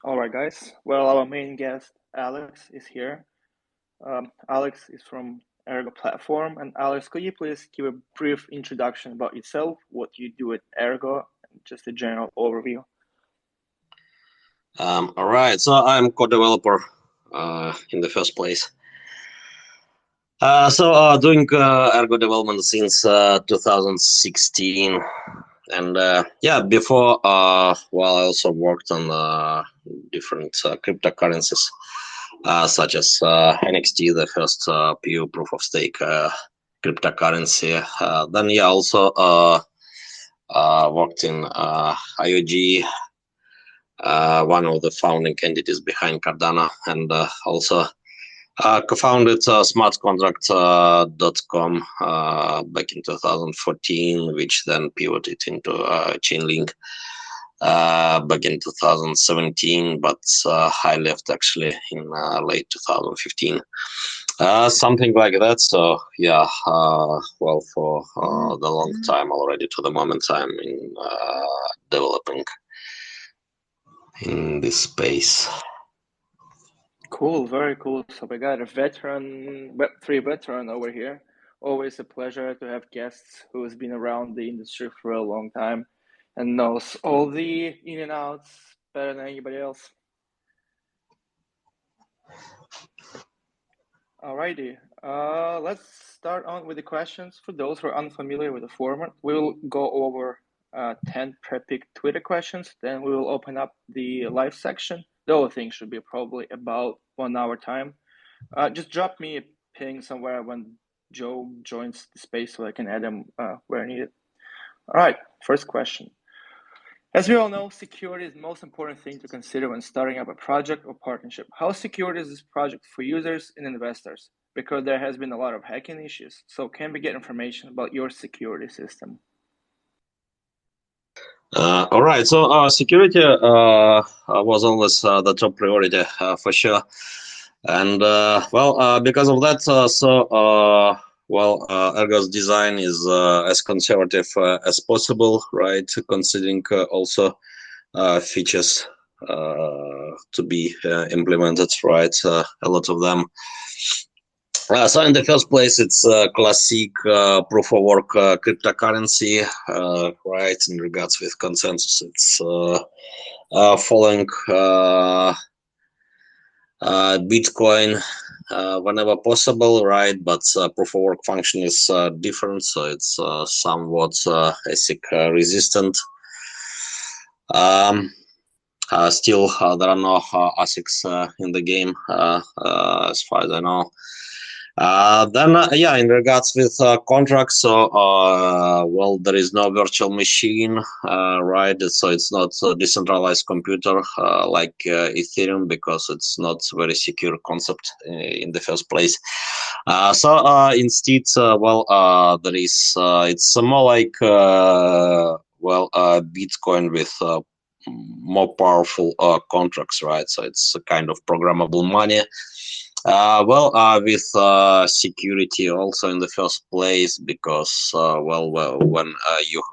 All right, guys. Well, our main guest, Alex, is here. Alex is from Ergo platform. And Alex, could you please give a brief introduction about yourself, what you do at Ergo, and just a general overview? All right, so I'm co-developer in the first place. Doing Ergo development since 2016, and yeah, before I also worked on different cryptocurrencies such as NXT, the first pure proof of stake cryptocurrency. Then yeah, also worked in IOG. One of the founding entities behind Cardano, and also co-founded smartcontract.com back in 2014, which then pivoted into Chainlink back in 2017, but I left actually in late 2015. Something like that. So yeah, well, for the long time already to the moment I'm in developing in this space. Cool, very cool. So we got a veteran, Web3 veteran over here. Always a pleasure to have guests who has been around the industry for a long time and knows all the in and outs better than anybody else. Alrighty, let's start on with the questions. For those who are unfamiliar with the format, we'll go over 10 pre-picked Twitter questions, then we will open up the live section. The whole thing should be probably about 1 hour time. Just drop me a ping somewhere when Joe joins the space so I can add him where needed. All right, first question. As we all know, security is the most important thing to consider when starting up a project or partnership. How secure is this project for users and investors? Because there has been a lot of hacking issues. So can we get information about your security system? All right, so security was always the top priority for sure. And because of that, Ergo's design is as conservative as possible, right? Considering also features to be implemented, right? A lot of them. So in the first place, it's classic proof of work cryptocurrency, right? In regards with consensus, it's following Bitcoin whenever possible, right? But proof of work function is different, so it's somewhat ASIC resistant. Still, there are no ASICs in the game, as far as I know. In regards with contracts, there is no virtual machine, right? So it's not a decentralized computer like Ethereum, because it's not a very secure concept in the first place. Instead, there is, it's more like, Bitcoin with more powerful contracts, right? So it's a kind of programmable money. With security also in the first place, because when you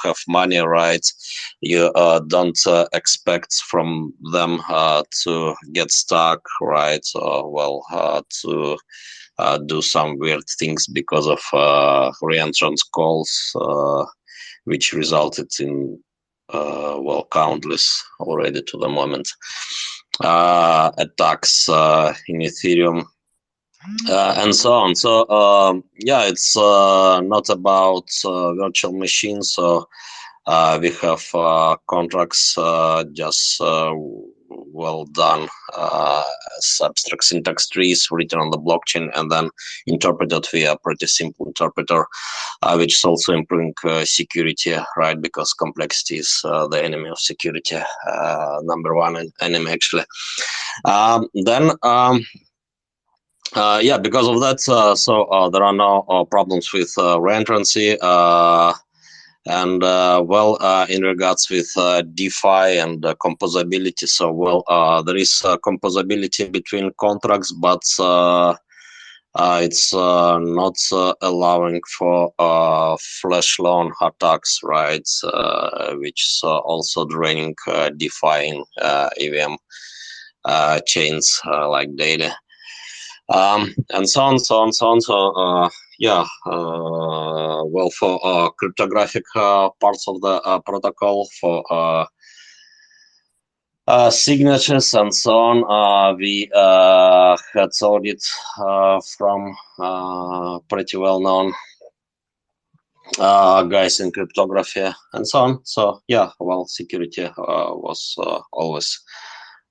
have money, right, you don't expect from them to get stuck, right, to do some weird things because of reentrance calls, which resulted in countless already to the moment attacks in Ethereum and so on. So it's not about virtual machines. So we have contracts just well done as abstract syntax trees written on the blockchain and then interpreted via a pretty simple interpreter, which is also improving security, right? Because complexity is the enemy of security, number one enemy actually. Because of that, there are no problems with reentrancy. In regards with DeFi and composability, there is composability between contracts, but It's not allowing for flash loan attacks, right? Which is also draining DeFi EVM chains like daily. And so on, so on, so on. So yeah, well, for cryptographic parts of the protocol, for signatures and so on, we had audit from pretty well-known guys in cryptography and so on. So yeah, well, security was always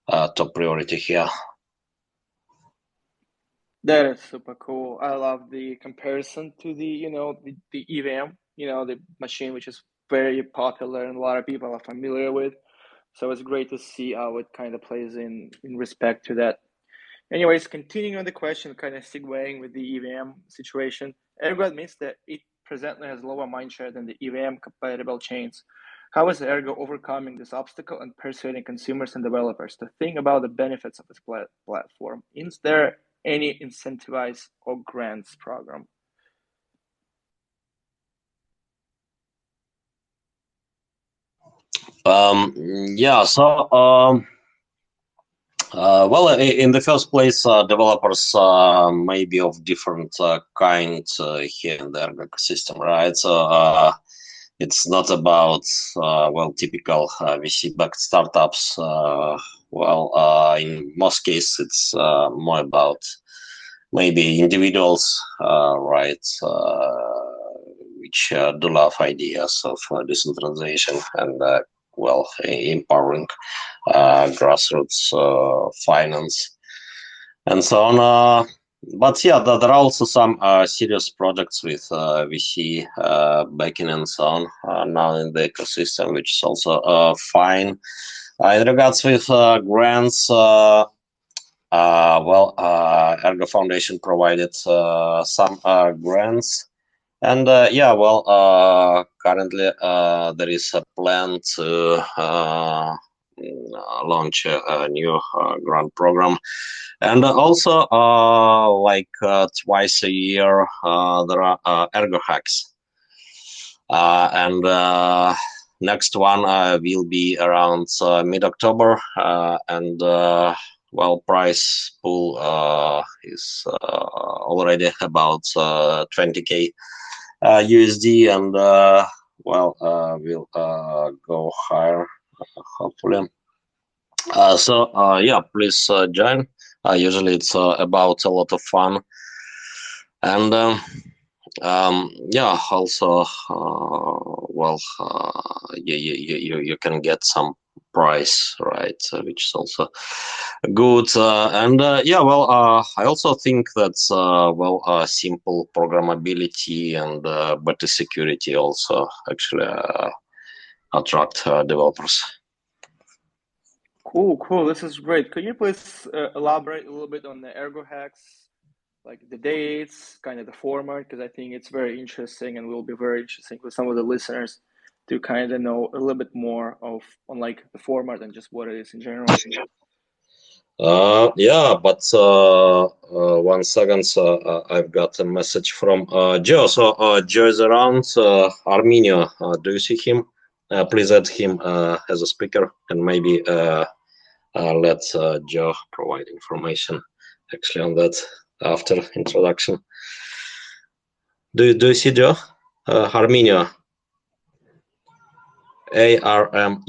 top priority here. That is super cool. I love the comparison to the EVM, the machine, which is very popular and a lot of people are familiar with. So it's great to see how it kind of plays in respect to that. Anyways, continuing on the question, kind of segueing with the EVM situation, Ergo admits that it presently has lower mindshare than the EVM compatible chains. How is Ergo overcoming this obstacle and persuading consumers and developers to think about the benefits of its platform? Is there any incentivize or grants program? Yeah, so well, in the first place, developers may be of different kind here in the Ergo ecosystem, right? So it's not about well, typical VC-backed startups. Well, in most cases, it's more about maybe individuals, right? Which do love ideas of decentralization and well, empowering grassroots finance and so on. But yeah, there are also some serious projects with VC backing and so on now in the ecosystem, which is also fine. In regards with grants, well, Ergo Foundation provided some grants. And yeah, well, currently there is a plan to launch a new grant program. And also, like twice a year, there are Ergo hacks. And next one will be around mid-October. And well, price pool is already about 20K USD, and well, will go higher, hopefully. So yeah, please join. Usually it's about a lot of fun, and yeah, also well, you can get some price, right, which is also good. And yeah, well, I also think that well, simple programmability and better security also actually attract developers. Cool. This is great. Could you please elaborate a little bit on the Ergo hacks, like the dates, kind of the format? Because I think it's very interesting and will be very interesting for some of the listeners to kind of know a little bit more on like the format and just what it is in general. Yeah, but 1 second. So I've got a message from Joe. So Joe is around Armenia. Do you see him? Please add him as a speaker, and maybe let Joe provide information actually on that after introduction. Do you see Joe? Armenia. ARME.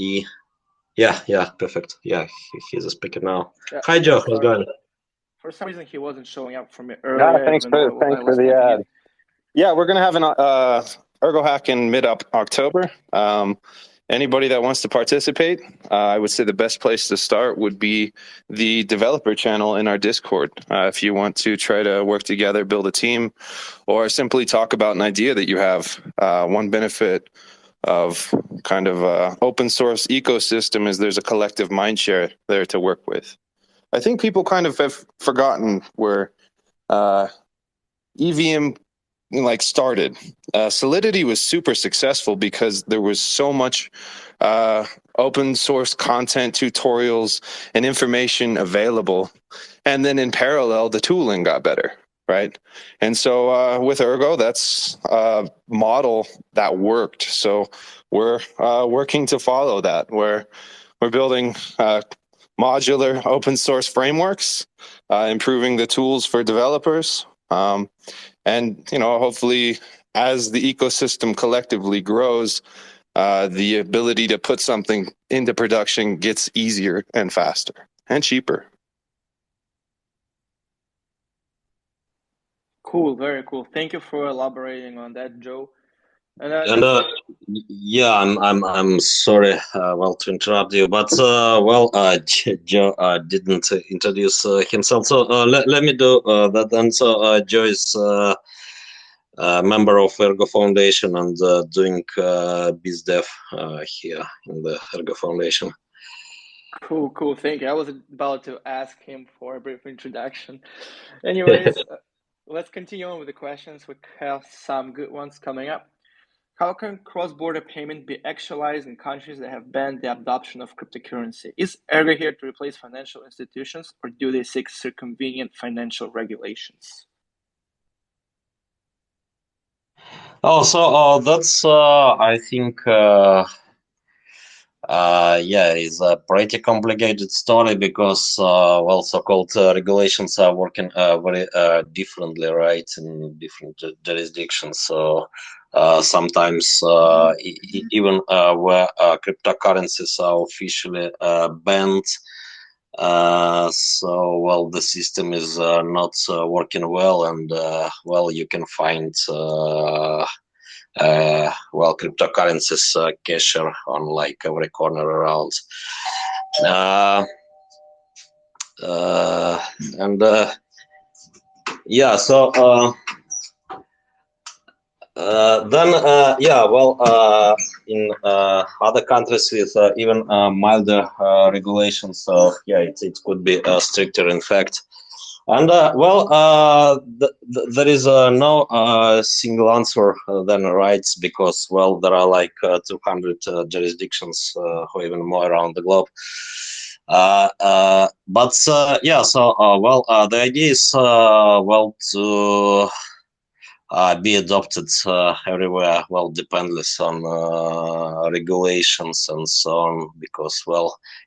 Yeah, perfect. Yeah, he's a speaker now. Yeah, Hi, Joe. How's it going? For some reason, he wasn't showing up for me Yeah, earlier, thanks even for though I was the making ad. it. Yeah, we're gonna have an Ergo hack in mid-October. Anybody that wants to participate, I would say the best place to start would be the developer channel in our Discord. If you want to try to work together, build a team, or simply talk about an idea that you have. One benefit of kind of open source ecosystem is there's a collective mind share there to work with. I think people kind of have forgotten where EVM like started. Solidity was super successful because there was so much open source content, tutorials, and information available. And then in parallel, the tooling got better. right? And so with Ergo, that's a model that worked. So we're working to follow that. We're building modular open source frameworks, improving the tools for developers, and hopefully, as the ecosystem collectively grows, the ability to put something into production gets easier and faster and cheaper. Cool, very cool. Thank you for elaborating on that, Joe. And And yeah, I'm sorry, to interrupt you, but Joe didn't introduce himself, so let me do that. And so Joe is member of Ergo Foundation and doing BizDev here in the Ergo Foundation. Cool. Thank you. I was about to ask him for a brief introduction. Anyways, let's continue on with the questions. We have some good ones coming up. How can cross-border payment be actualized in countries that have banned the adoption of cryptocurrency? Is Ergo here to replace financial institutions, or do they seek circumvenient financial regulations? Oh, so that's I think it's a pretty complicated story because so-called regulations are working very differently, right, in different jurisdictions. So sometimes even where cryptocurrencies are officially banned, the system is not working well, and you can find cryptocurrencies cashier on like every corner around. And yeah, so then in other countries with even milder regulations, so yeah, it could be stricter in fact. And there is no single answer then, right? Because there are like 200 jurisdictions or even more around the globe. The idea is to be adopted everywhere, dependless on regulations and so on, because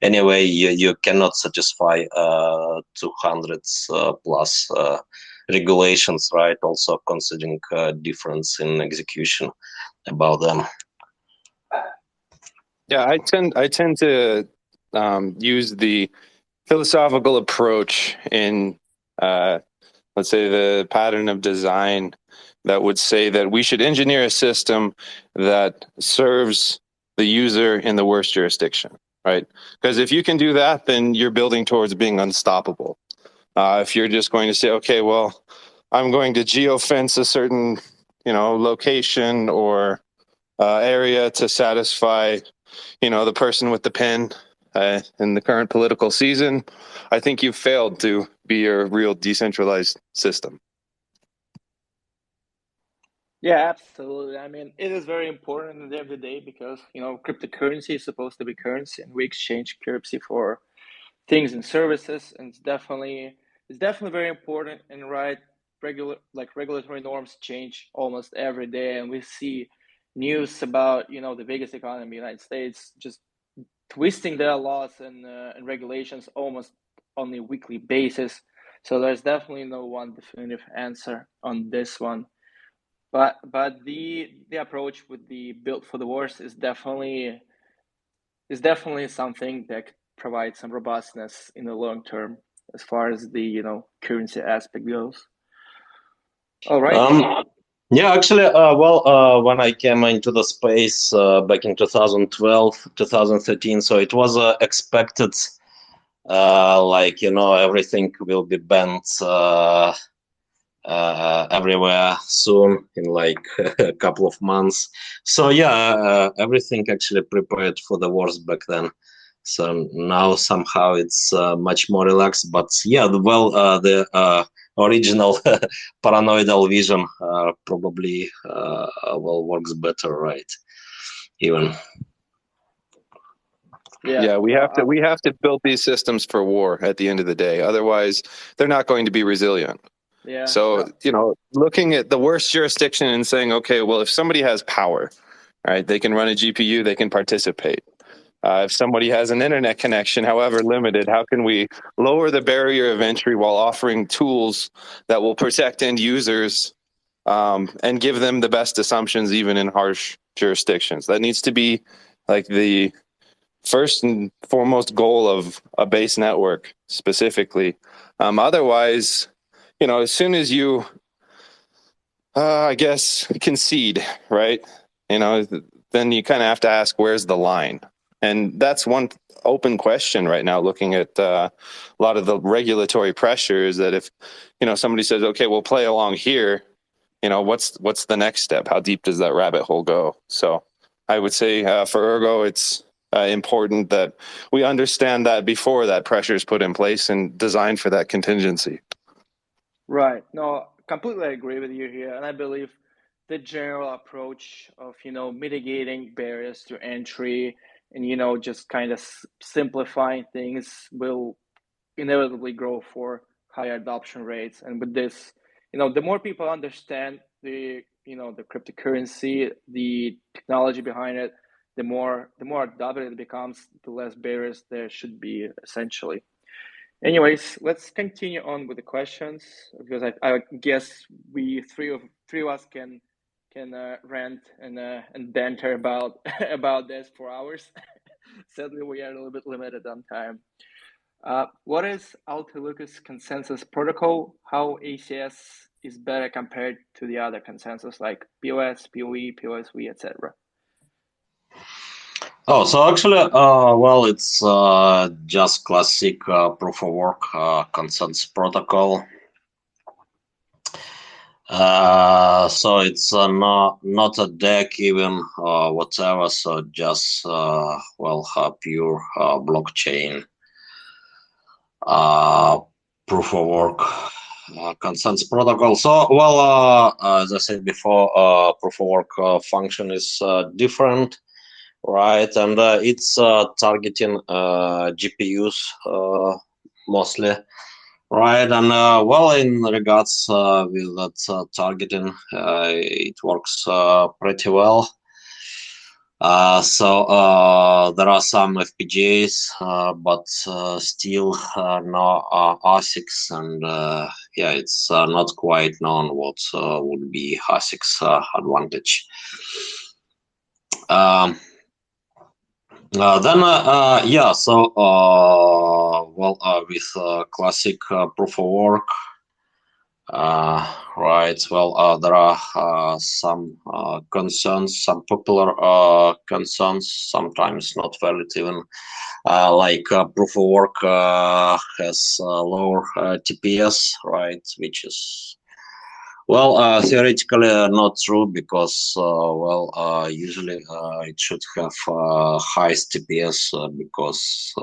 anyway you cannot satisfy 200 plus regulations, right? Also considering difference in execution about them. Yeah, I tend to use the philosophical approach in let's say the pattern of design that would say that we should engineer a system that serves the user in the worst jurisdiction, right? Because if you can do that, then you're building towards being unstoppable. If you're just going to say, okay, well, I'm going to geofence a certain, location or area to satisfy, the person with the pen in the current political season, I think you've failed to be a real decentralized system. Yeah, absolutely. I mean, it is very important at the end of the day because, cryptocurrency is supposed to be currency and we exchange currency for things and services. And it's definitely very important. And right, regulatory norms change almost every day. And we see news about, the biggest economy in the United States just twisting their laws and regulations almost on a weekly basis. So there's definitely no one definitive answer on this one. But the approach with the built for the worst is definitely something that could provide some robustness in the long term as far as the currency aspect goes. All right. Yeah, actually, when I came into the space back in 2012, 2013, so it was expected, everything will be banned everywhere soon in like a couple of months. So yeah, everything actually prepared for the worst back then. So now somehow it's much more relaxed. But yeah, the original paranoidal vision probably works better, right? Even. Yeah, we have to build these systems for war at the end of the day. Otherwise, they're not going to be resilient. Yeah. So, looking at the worst jurisdiction and saying, okay, well, if somebody has power, right, they can run a GPU, they can participate. If somebody has an internet connection, however limited, how can we lower the barrier of entry while offering tools that will protect end users and give them the best assumptions, even in harsh jurisdictions? That needs to be like the first and foremost goal of a base network specifically. Otherwise, as soon as you, I guess, concede, right? Then you kind of have to ask, where's the line? And that's one open question right now, looking at a lot of the regulatory pressures that if, somebody says, okay, we'll play along here, what's the next step? How deep does that rabbit hole go? So I would say for Ergo, it's important that we understand that before that pressure is put in place and designed for that contingency. Right. No, completely agree with you here. And I believe the general approach of, mitigating barriers to entry and, just kind of simplifying things will inevitably grow for higher adoption rates. And with this, the more people understand the cryptocurrency, the technology behind it, the more adopted it becomes, the less barriers there should be, essentially. Anyways, let's continue on with the questions, because I guess we three of us can rant and banter about about this for hours. Sadly, we are a little bit limited on time. What is Altilucas consensus protocol? How ACS is better compared to the other consensus like POS, POE, POSV, etc.? Oh, so actually, it's just classic proof of work consensus protocol. So it's not a deck even whatever. So just pure blockchain proof of work consensus protocol. So as I said before, proof of work function is different. Right, and it's targeting GPUs mostly, right? And in regards with that targeting, it works pretty well. So there are some FPGAs, but still no ASICs, and it's not quite known what would be ASICs advantage. With classic proof of work, right? There are some concerns, some popular concerns, sometimes not valid even. Like proof of work has lower TPS, right? Which is theoretically not true, because usually it should have highest TPS because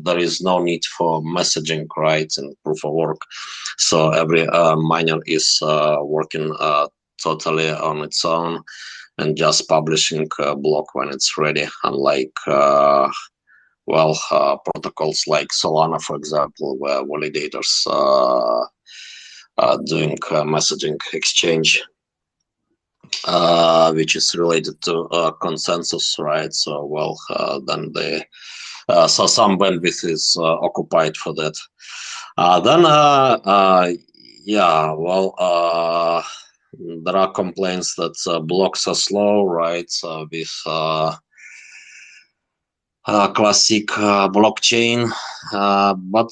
there is no need for messaging, right, in proof of work. So every miner is working totally on its own and just publishing a block when it's ready, unlike protocols like Solana, for example, where validators doing messaging exchange, which is related to consensus, right? So then so some bandwidth is occupied for that. There are complaints that blocks are slow, right? With classic blockchain, what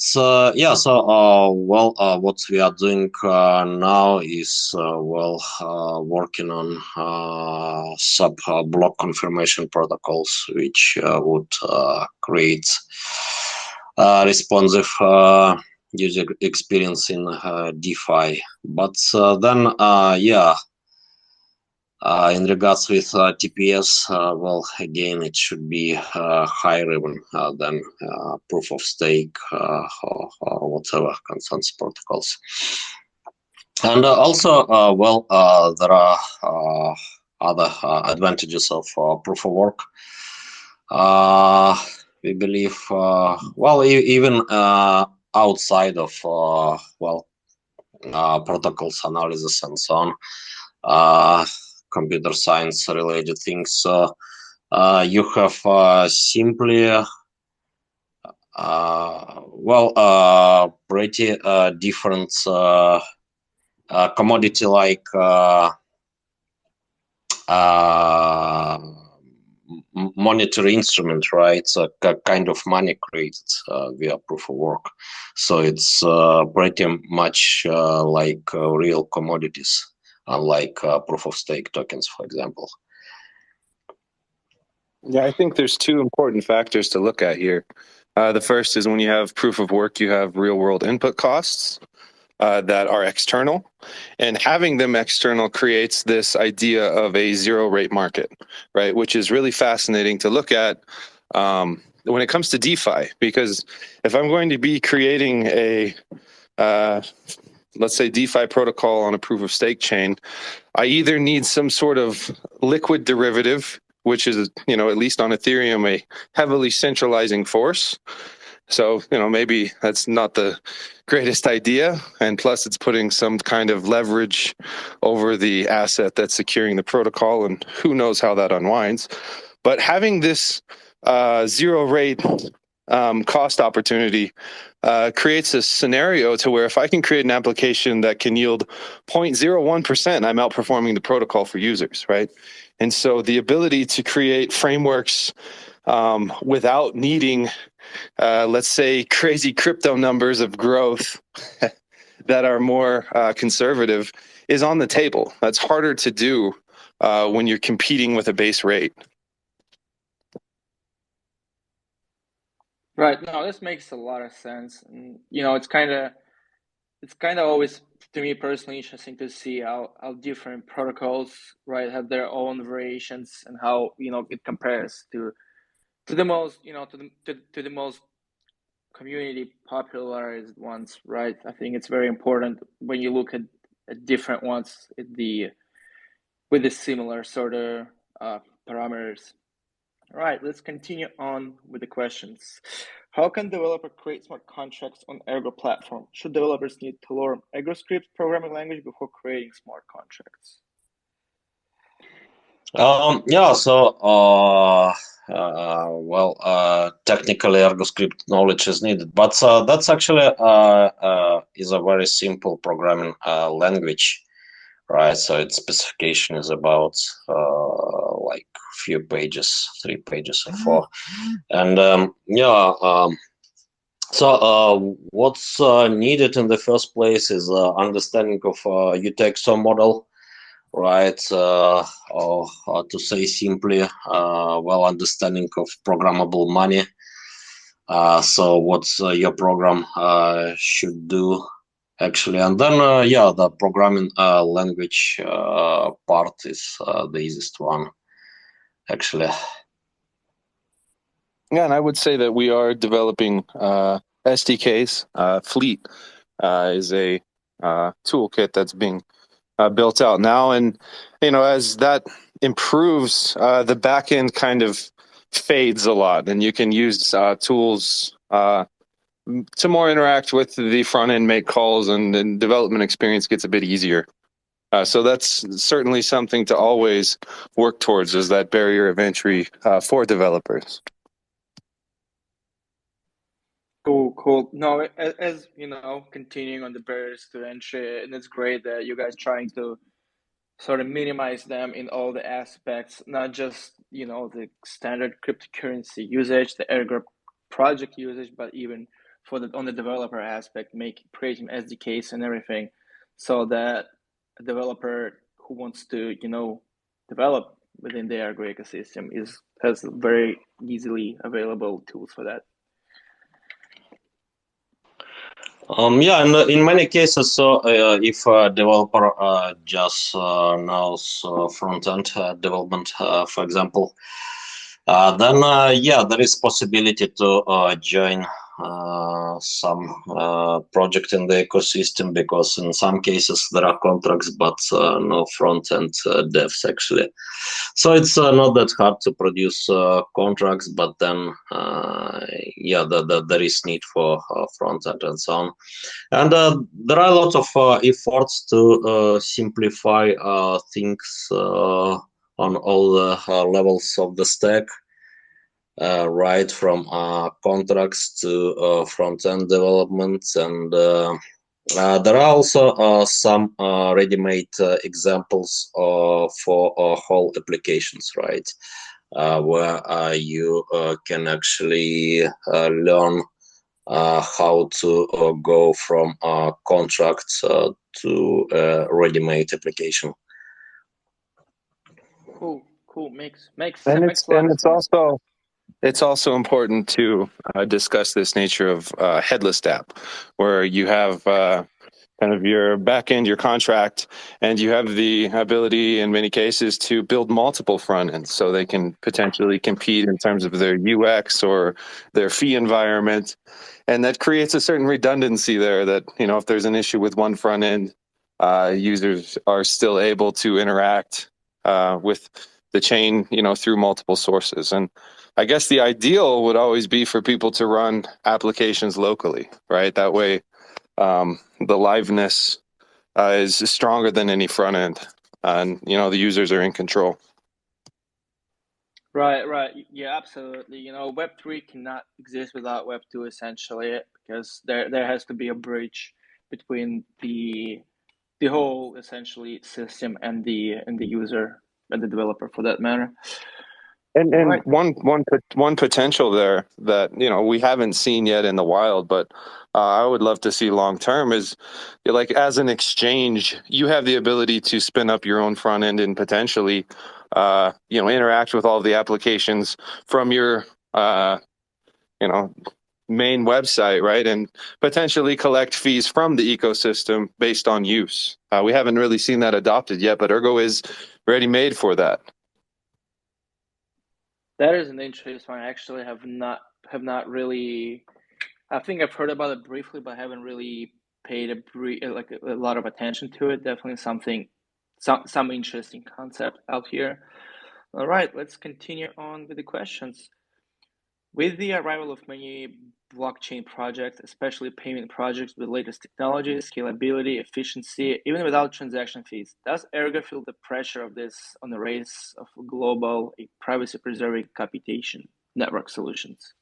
we are doing now is working on sub block confirmation protocols, which would create responsive user experience in DeFi. But in regards with TPS, again, it should be higher even than proof of stake or whatever consensus protocols. And also, there are other advantages of proof of work. We believe, even outside of protocols analysis and so on, computer science related things. So you have simply pretty different commodity like monetary instrument, right? So kind of money created via proof of work. So it's pretty much like real commodities, unlike proof of stake tokens, for example. Yeah, I think there's two important factors to look at here. The first is when you have proof of work, you have real world input costs that are external, and having them external creates this idea of a zero rate market, right? Which is really fascinating to look at when it comes to DeFi, because if I'm going to be creating a let's say DeFi protocol on a proof of stake chain, I either need some sort of liquid derivative, which is, at least on Ethereum, a heavily centralizing force. So, maybe that's not the greatest idea. And plus, it's putting some kind of leverage over the asset that's securing the protocol, and who knows how that unwinds. But having this zero rate cost opportunity creates a scenario to where if I can create an application that can yield 0.01%, I'm outperforming the protocol for users, right? And so the ability to create frameworks without needing, let's say, crazy crypto numbers of growth that are more conservative is on the table. That's harder to do when you're competing with a base rate. Right. No, this makes a lot of sense. And, it's kind of always, to me personally, interesting to see how different protocols, right, have their own variations, and how, it compares to the most, to the most community popularized ones, right? I think it's very important when you look at different ones with the similar sort of parameters. All right, let's continue on with the questions. How can developer create smart contracts on Ergo platform? Should developers need to learn ErgoScript programming language before creating smart contracts? Technically ErgoScript knowledge is needed, but that's actually is a very simple programming language. Right, so its specification is about like few pages, 3 pages or 4, and so what's needed in the first place is understanding of UTXO model, right? Or to say simply, understanding of programmable money. So what your program should do. Actually, and then the programming language part is the easiest one, actually. Yeah, and I would say that we are developing SDKs. Fleet is a toolkit that's being built out now, and as that improves, the back end kind of fades a lot, and you can use tools to more interact with the front end, make calls, and the development experience gets a bit easier. So that's certainly something to always work towards, is that barrier of entry for developers. Cool. No, as continuing on the barriers to entry, and it's great that you guys trying to sort of minimize them in all the aspects, not just the standard cryptocurrency usage, the Ergo project usage, but even on the developer aspect, creating SDKs and everything, so that a developer who wants to develop within the Ergo ecosystem has very easily available tools for that. In many cases, so if a developer just knows front-end development, for example, then there is possibility to join some project in the ecosystem, because in some cases there are contracts, but no front-end devs actually. So it's not that hard to produce contracts, but then there is need for front end and so on. And there are a lot of efforts to simplify things on all the levels of the stack, right from contracts to front end development. And there are also some ready-made examples for whole applications, right? Where you can actually learn how to go from contract to ready-made application. Cool. Makes a And lot of sense. it's also important to discuss this nature of headless app, where you have kind of your backend, your contract, and you have the ability in many cases to build multiple front ends so they can potentially compete in terms of their UX or their fee environment. And that creates a certain redundancy there that, if there's an issue with one front end, users are still able to interact with the chain, through multiple sources. And I guess the ideal would always be for people to run applications locally, right? That way, the liveness is stronger than any front end, and the users are in control. Right. Yeah, absolutely. Web3 cannot exist without Web2 essentially, because there has to be a bridge between the whole essentially system and the user and the developer for that matter. And Right. one potential there that we haven't seen yet in the wild, but I would love to see long term is, like, as an exchange, you have the ability to spin up your own front end and potentially interact with all of the applications from your main website, right? And potentially collect fees from the ecosystem based on use. We haven't really seen that adopted yet, but Ergo is ready made for that. That is an interesting one. I actually have not really. I think I've heard about it briefly, but haven't really paid a lot of attention to it. Definitely some interesting concept out here. All right, let's continue on with the questions. With the arrival of many blockchain projects, especially payment projects with latest technology, scalability, efficiency, even without transaction fees, does Ergo feel the pressure of this on the race of global privacy-preserving computation network solutions?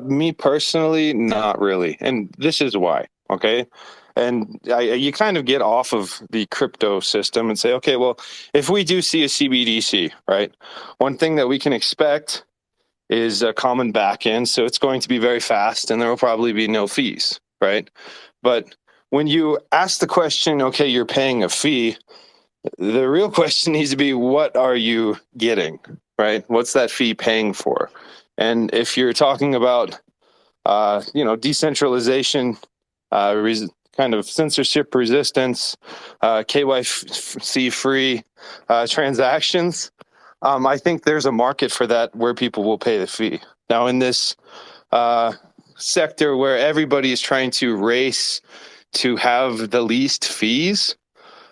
Me personally, not really. And this is why, okay? And you kind of get off of the crypto system and say, okay, well, if we do see a CBDC, right, one thing that we can expect is a common backend. So it's going to be very fast and there will probably be no fees, right? But when you ask the question, okay, you're paying a fee, the real question needs to be, what are you getting, right? What's that fee paying for? And if you're talking about, decentralization, kind of censorship resistance, KYC free transactions, I think there's a market for that where people will pay the fee. Now, in this sector where everybody is trying to race to have the least fees,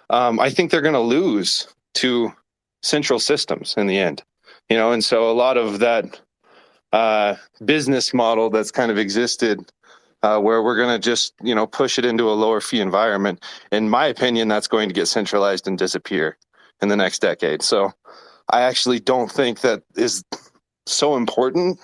I think they're going to lose to central systems in the end. And so a lot of that business model that's kind of existed where we're going to just, push it into a lower fee environment. In my opinion, that's going to get centralized and disappear in the next decade. So I actually don't think that is so important.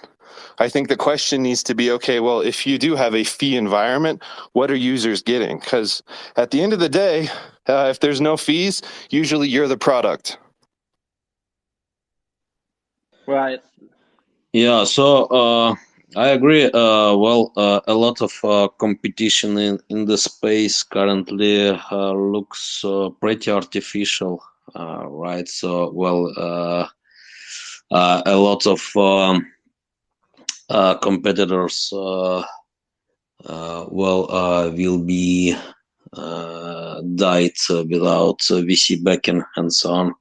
I think the question needs to be, okay, well, if you do have a fee environment, what are users getting? Because at the end of the day, if there's no fees, usually you're the product. Right. Yeah, so I agree. A lot of competition in the space currently looks pretty artificial, right? So, a lot of competitors, will be died without VC backing and so on.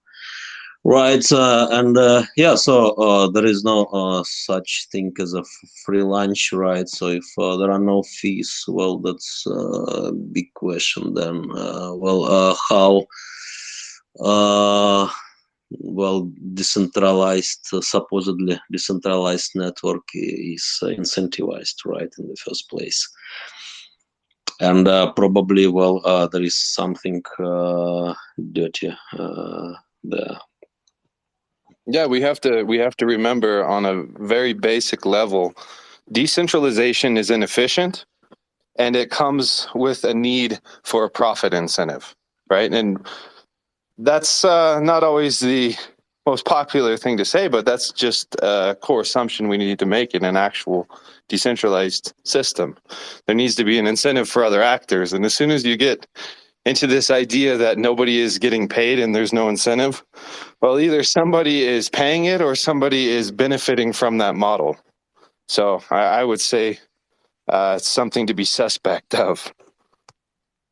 Right, so there is no such thing as a free lunch, right? So if there are no fees, well, that's a big question then. How well, decentralized, supposedly decentralized network is incentivized, right, in the first place. And probably, well, there is something dirty there. Yeah, we have to remember on a very basic level, decentralization is inefficient, and it comes with a need for a profit incentive, right? And that's not always the most popular thing to say, but that's just a core assumption we need to make in an actual decentralized system. There needs to be an incentive for other actors, and as soon as you get into this idea that nobody is getting paid and there's no incentive, well, either somebody is paying it or somebody is benefiting from that model. So I would say it's something to be suspect of.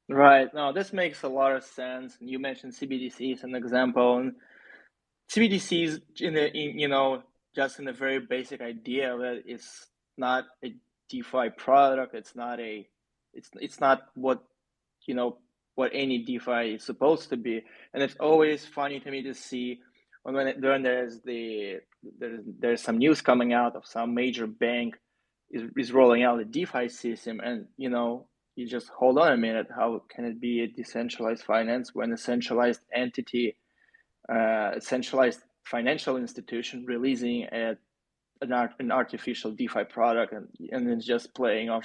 Right. No, this makes a lot of sense. You mentioned CBDC as an example, and CBDCs just in a very basic idea that it's not a DeFi product. It's not what what any DeFi is supposed to be. And it's always funny to me to see when there's some news coming out of some major bank is rolling out a DeFi system, and you just hold on a minute. How can it be a decentralized finance when a centralized entity, a centralized financial institution releasing an artificial DeFi product, and it's just playing off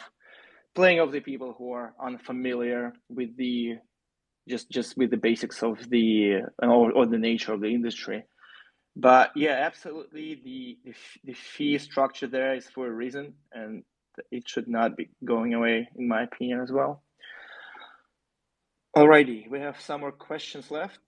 the people who are unfamiliar with the just with the basics of the or the nature of the industry. But yeah, absolutely, the fee structure there is for a reason, and it should not be going away, in my opinion, as well. Alrighty, we have some more questions left.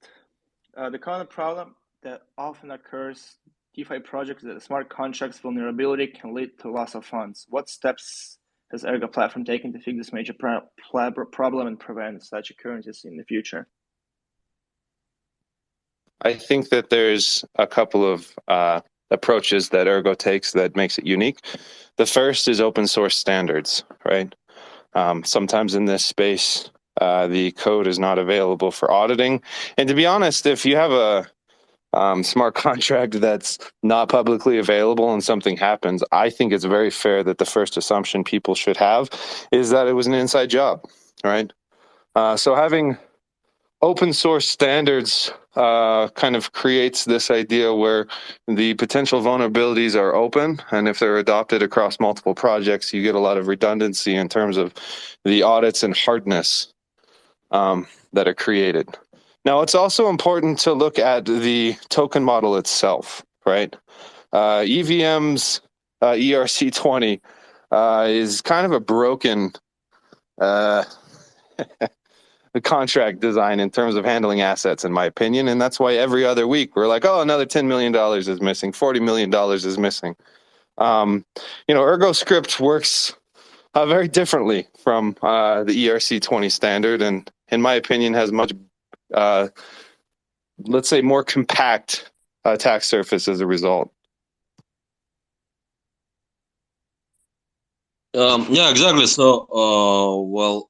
The common problem that often occurs DeFi projects is that smart contracts vulnerability can lead to loss of funds. What steps has Ergo platform taken to fix this major problem and prevent such occurrences in the future? I think that there's a couple of approaches that Ergo takes that makes it unique. The first is open source standards, right? Sometimes in this space, the code is not available for auditing. And to be honest, if you have a smart contract that's not publicly available and something happens, I think it's very fair that the first assumption people should have is that it was an inside job, right? So having open source standards kind of creates this idea where the potential vulnerabilities are open, and if they're adopted across multiple projects, you get a lot of redundancy in terms of the audits and hardness that are created. Now, it's also important to look at the token model itself, right? EVM's ERC20 is kind of a broken the contract design in terms of handling assets, in my opinion. And that's why every other week we're like, oh, another $10 million is missing, $40 million is missing. Ergo script works very differently from the ERC20 standard, and in my opinion has much, let's say, more compact attack surface as a result. Yeah, exactly. So,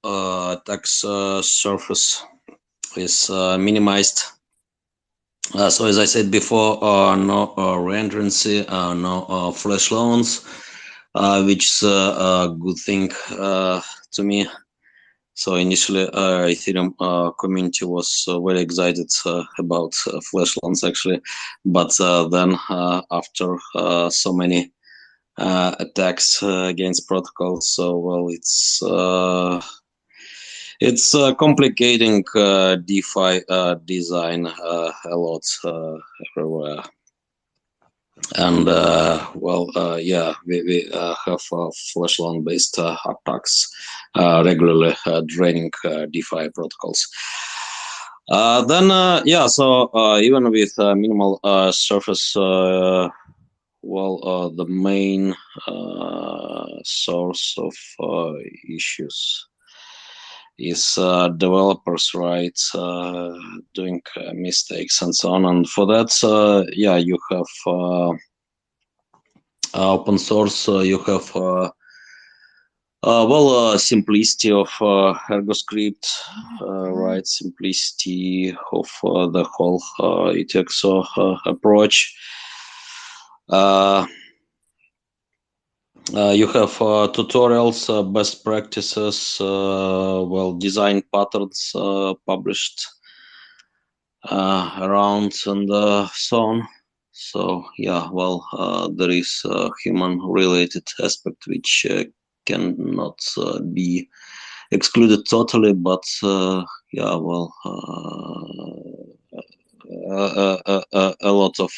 attack surface is minimized. So, as I said before, no reentrancy, no flash loans, which is a good thing to me. So initially, Ethereum community was very excited about flash loans, actually, but then after so many attacks against protocols, so well, it's complicating DeFi design a lot everywhere. And yeah, we have flash loan based attacks regularly draining DeFi protocols. Yeah, so even with minimal surface, the main source of issues is developers, right, doing mistakes and so on. And for that, yeah, you have open source, you have Simplicity of Ergo script, right? Simplicity of the whole ETXO approach. You have tutorials, best practices, design patterns published around and so on. So yeah, there is a human-related aspect which cannot be excluded totally, but yeah, a lot of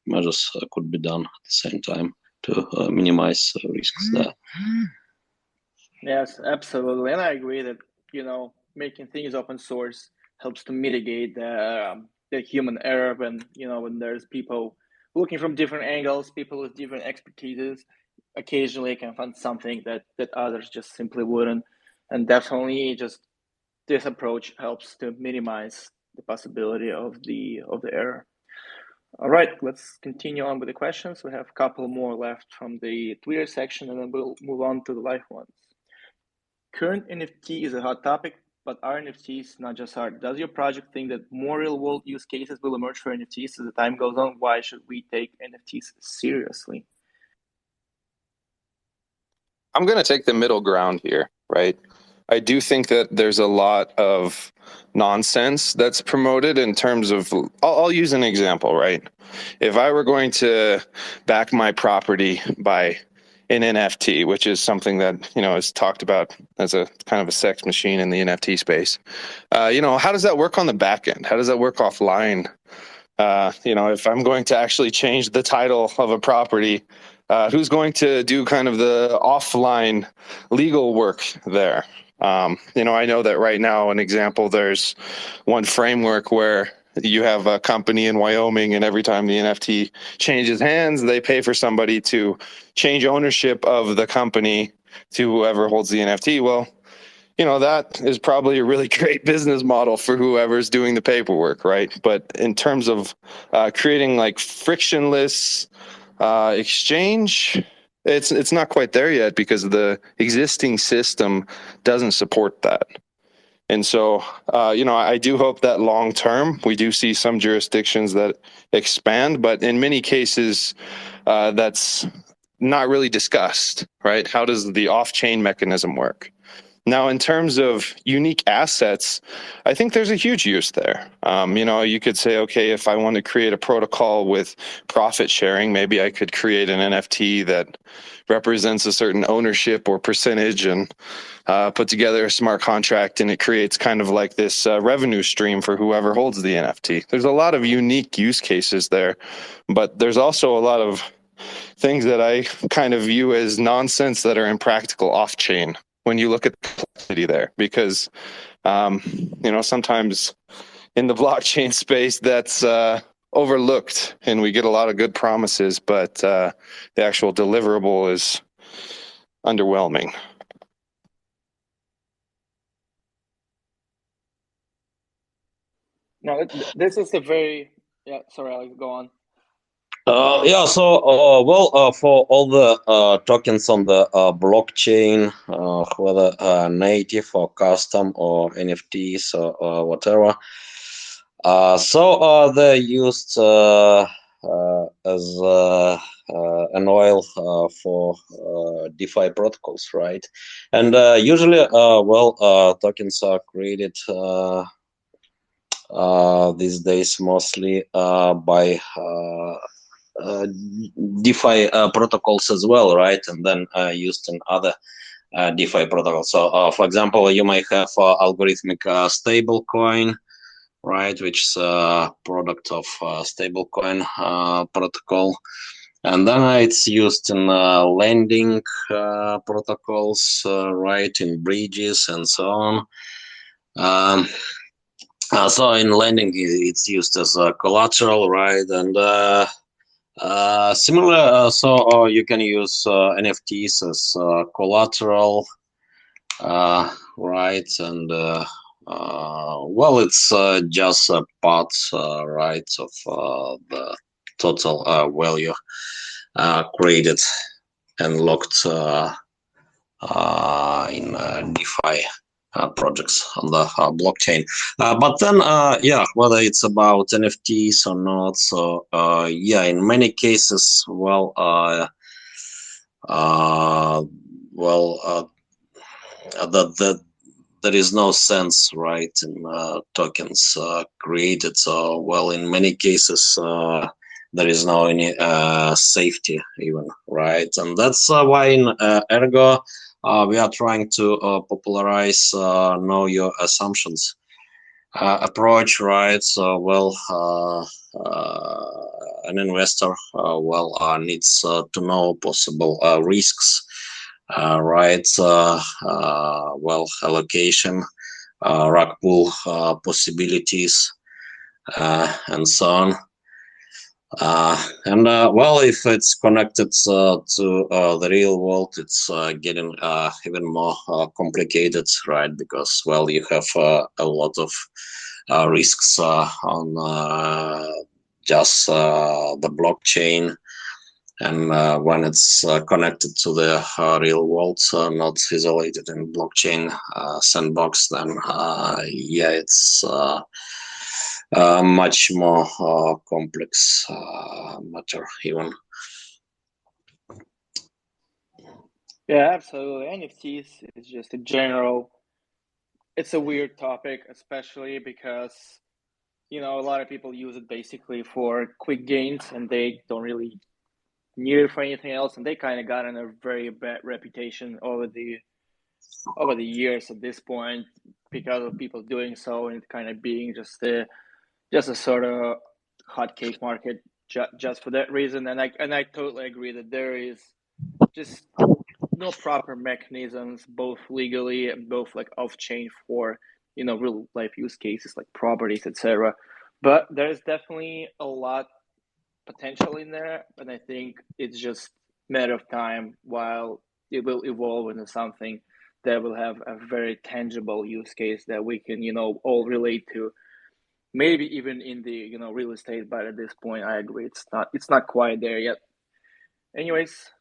measures could be done at the same time to minimize risks there. Yes, absolutely, and I agree that making things open source helps to mitigate the human error when there's people looking from different angles, people with different expertises. Occasionally, can find something that others just simply wouldn't, and definitely just this approach helps to minimize the possibility of the error. All right, let's continue on with the questions. We have a couple more left from the Twitter section, and then we'll move on to the live ones. Current NFT is a hot topic, but are NFTs not just art? Does your project think that more real-world use cases will emerge for NFTs as the time goes on? Why should we take NFTs seriously? I'm going to take the middle ground here, right? I do think that there's a lot of nonsense that's promoted in terms of, I'll use an example, right? If I were going to back my property by an NFT, which is something that, is talked about as a kind of a sex machine in the NFT space, how does that work on the back end? How does that work offline? If I'm going to actually change the title of a property, who's going to do kind of the offline legal work there? I know that right now, an example, there's one framework where you have a company in Wyoming, and every time the NFT changes hands, they pay for somebody to change ownership of the company to whoever holds the NFT. Well, that is probably a really great business model for whoever's doing the paperwork, right? But in terms of creating like frictionless exchange, it's not quite there yet because the existing system doesn't support that. And so, I do hope that long term we do see some jurisdictions that expand, but in many cases, that's not really discussed, right? How does the off-chain mechanism work? Now, in terms of unique assets, I think there's a huge use there. You could say, okay, if I want to create a protocol with profit sharing, maybe I could create an NFT that represents a certain ownership or percentage and put together a smart contract, and it creates kind of like this revenue stream for whoever holds the NFT. There's a lot of unique use cases there, but there's also a lot of things that I kind of view as nonsense that are impractical off-chain when you look at the complexity there, because sometimes in the blockchain space that's overlooked, and we get a lot of good promises, but the actual deliverable is underwhelming. No, this is a very sorry, Alex, go on. For all the tokens on the blockchain, whether native or custom or NFTs or whatever, they're used as an oil for DeFi protocols, right? And usually, tokens are created these days mostly by DeFi protocols as well, right? And then used in other DeFi protocols. So, for example, you might have algorithmic stablecoin, right, which is a product of stablecoin protocol. And then it's used in lending protocols, right, in bridges and so on. So in lending, it's used as a collateral, right? And similar, so you can use NFTs as collateral, right? And it's just a part, right, of the total value created and locked in DeFi projects on the blockchain. But then, yeah, whether it's about NFTs or not, so yeah, in many cases, that there is no sense, right, in tokens created. So, well, in many cases, there is no any safety even, right? And that's why in Ergo, we are trying to popularize know your assumptions approach, right? So, well, an investor, needs to know possible risks, right? Allocation, rug pull possibilities, and so on. If it's connected to the real world, it's getting even more complicated, right? Because, well, you have a lot of risks on just the blockchain. And when it's connected to the real world, not isolated in blockchain sandbox, then yeah, it's much more complex matter even. Yeah, absolutely. NFTs is just a general. It's a weird topic, especially because a lot of people use it basically for quick gains, and they don't really need it for anything else. And they kind of got in a very bad reputation over the years at this point because of people doing so, and kind of being just a sort of hot cake market just for that reason. And I totally agree that there is just no proper mechanisms, both legally and both like off chain for real life use cases like properties, etc. But there's definitely a lot potential in there, and I think it's just a matter of time while it will evolve into something that will have a very tangible use case that we can all relate to. Maybe even in the real estate, but at this point, I agree it's not quite there yet. Anyways,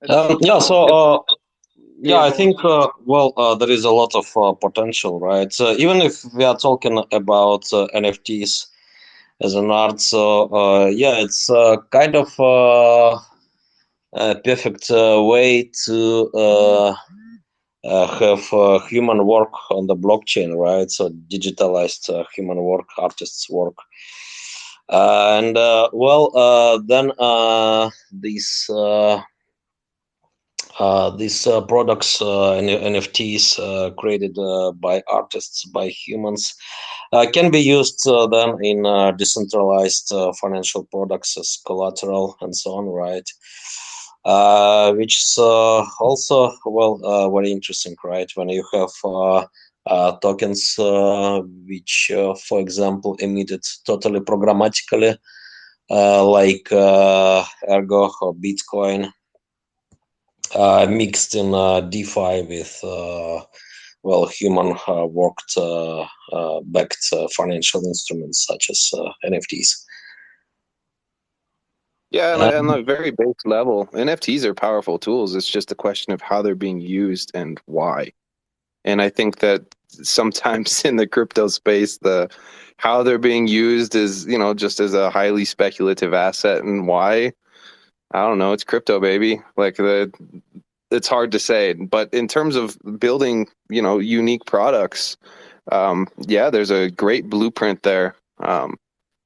let's see. Yeah, so yeah, Yeah, I go on. think there is a lot of potential, right? Even if we are talking about NFTs as an art, so yeah, it's kind of a perfect way to have human work on the blockchain, right? So digitalized human work, artists' work, and then these products and NFTs created by artists, by humans, can be used then in decentralized financial products as collateral and so on, right? Which is also very interesting, right? When you have tokens which, for example, emitted totally programmatically, like Ergo or Bitcoin, mixed in DeFi with human worked backed financial instruments such as NFTs. Yeah, and on a very base level, NFTs are powerful tools. It's just a question of how they're being used and why. And I think that sometimes in the crypto space, how they're being used is, just as a highly speculative asset, and why, I don't know, it's crypto, baby. Like it's hard to say. But in terms of building, unique products, yeah, there's a great blueprint there. A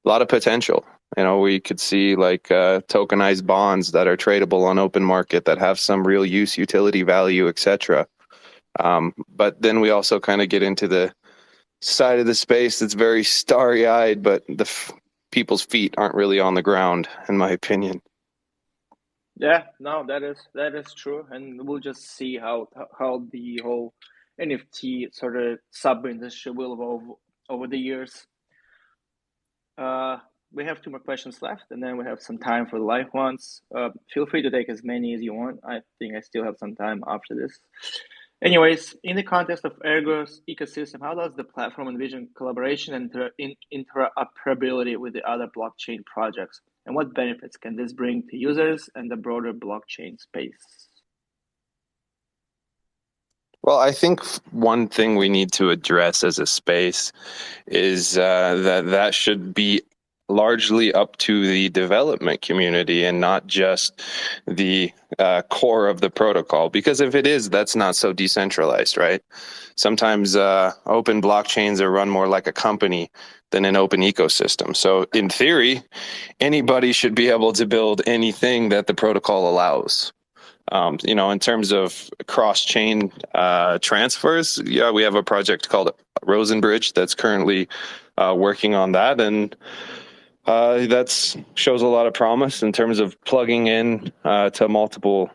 lot of potential. We could see like tokenized bonds that are tradable on open market that have some real use, utility value, etc. But then we also kind of get into the side of the space that's very starry-eyed, but people's feet aren't really on the ground, in my opinion. Yeah, no, that is true, and we'll just see how the whole NFT sort of sub industry will evolve over the years. We have two more questions left, and then we have some time for the live ones. Feel free to take as many as you want. I think I still have some time after this. Anyways, in the context of Ergo's ecosystem, how does the platform envision collaboration and interoperability with the other blockchain projects? And what benefits can this bring to users and the broader blockchain space? Well, I think one thing we need to address as a space is that should be largely up to the development community and not just the core of the protocol. Because if it is, that's not so decentralized, right? Sometimes open blockchains are run more like a company than an open ecosystem. So in theory, anybody should be able to build anything that the protocol allows. In terms of cross-chain transfers, yeah, we have a project called Rosenbridge that's currently working on that, and that shows a lot of promise in terms of plugging in to multiple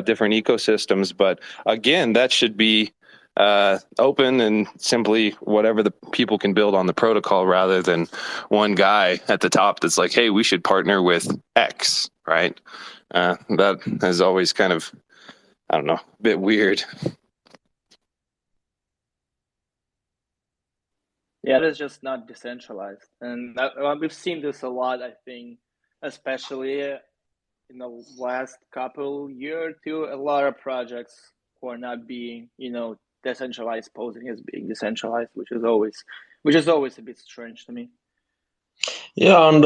different ecosystems. But again, that should be open and simply whatever the people can build on the protocol, rather than one guy at the top that's like, hey, we should partner with X, right? That is always kind of, I don't know, a bit weird. Yeah, it is just not decentralized, and we've seen this a lot. I think, especially in the last couple year or two, a lot of projects who are not being, decentralized, posing as being decentralized, which is always a bit strange to me. Yeah, and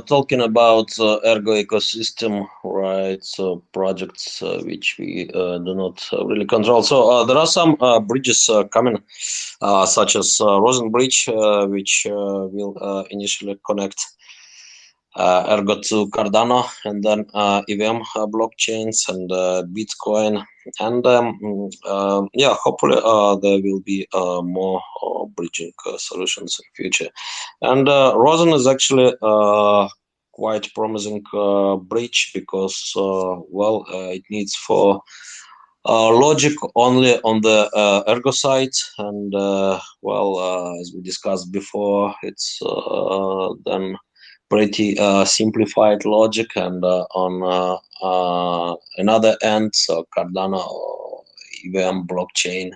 talking about Ergo ecosystem, right? So projects which we do not really control. So there are some bridges coming, such as Rosen Bridge, which will initially connect Ergo to Cardano, and then EVM blockchains and Bitcoin, and yeah, hopefully there will be more bridging solutions in future. And Rosen is actually quite promising bridge because it needs for logic only on the Ergo side, and as we discussed before, it's then pretty simplified logic, and on another end, so Cardano or EVM blockchain,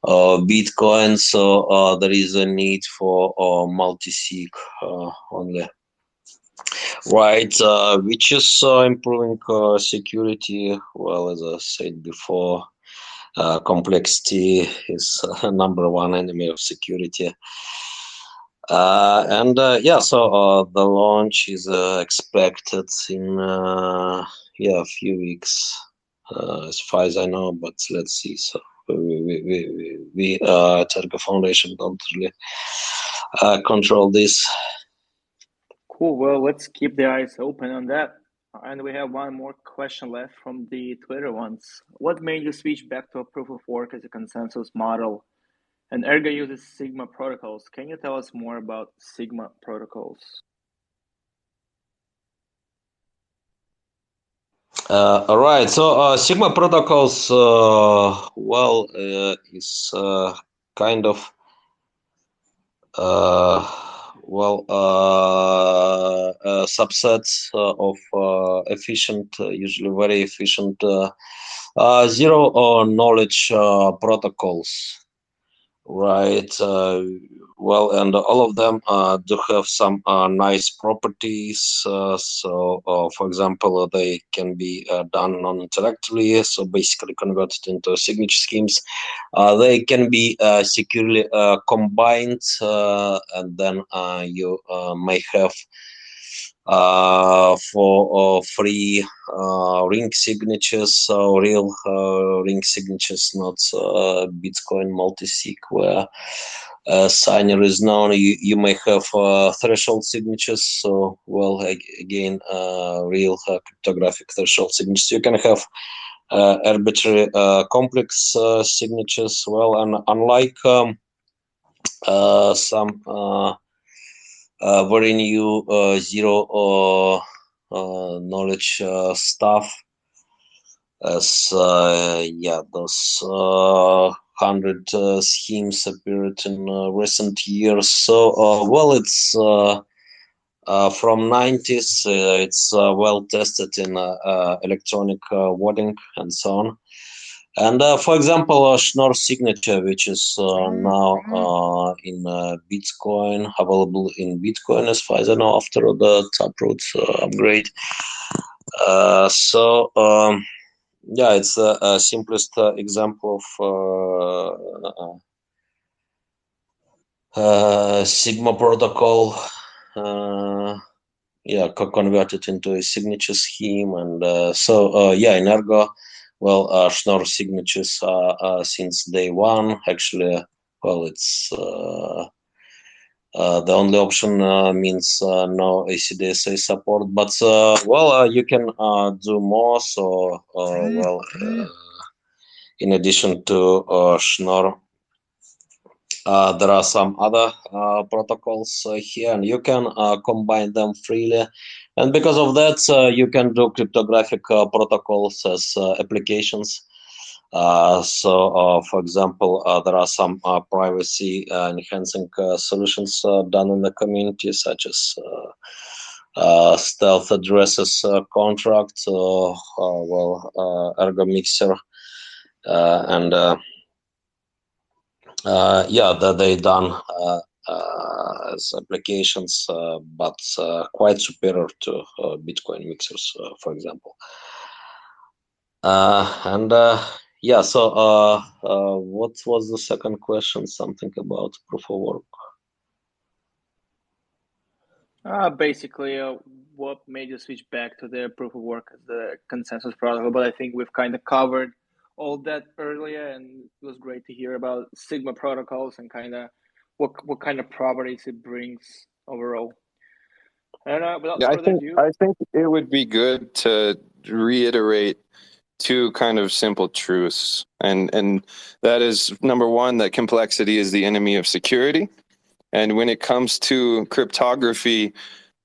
Bitcoin, so there is a need for multi-sig only, right, which is improving security. Well, as I said before, complexity is number one enemy of security. So the launch is expected in a few weeks, as far as I know. But let's see. So we at Ergo Foundation don't really control this. Cool. Well, let's keep the eyes open on that. And we have one more question left from the Twitter ones. What made you switch back to a proof of work as a consensus model? And Ergo uses Sigma protocols. Can you tell us more about Sigma protocols? All right. So Sigma protocols, is kind of subsets of efficient, usually very efficient zero knowledge protocols, right? And all of them do have some nice properties. For example, they can be done non-interactively, so basically converted into signature schemes. They can be securely combined, and then you may have for free ring signatures, so real ring signatures, not Bitcoin multi-sig, where signer is known. You may have threshold signatures, so again, real cryptographic threshold signatures. You can have arbitrary complex signatures. Well, and unlike some very new zero knowledge stuff, as those 100 schemes appeared in recent years. So it's from 90s. It's well tested in electronic voting and so on. And for example, Schnorr signature, which is now in Bitcoin, available in Bitcoin as far as I know after the Taproot upgrade. Yeah, it's the simplest example of Sigma protocol. Yeah, converted into a signature scheme, and yeah, in Ergo, well, Schnorr signatures are since day one. Actually, well, it's the only option means no ACDSA support, but you can do more. So, in addition to Schnorr, there are some other protocols here, and you can combine them freely. And because of that, you can do cryptographic protocols as applications. For example, there are some privacy enhancing solutions done in the community, such as stealth addresses contract, Ergo Mixer, and yeah, that they done as applications, but quite superior to Bitcoin mixers, for example. And yeah, so what was the second question? Something about proof of work. Basically, what made you switch back to the proof of work as the consensus protocol? But I think we've kind of covered all that earlier, and it was great to hear about Sigma protocols and kind of what kind of properties it brings overall. And without Yeah, further ado, I think it would be good to reiterate two kind of simple truths, and that is number one, that complexity is the enemy of security, and when it comes to cryptography,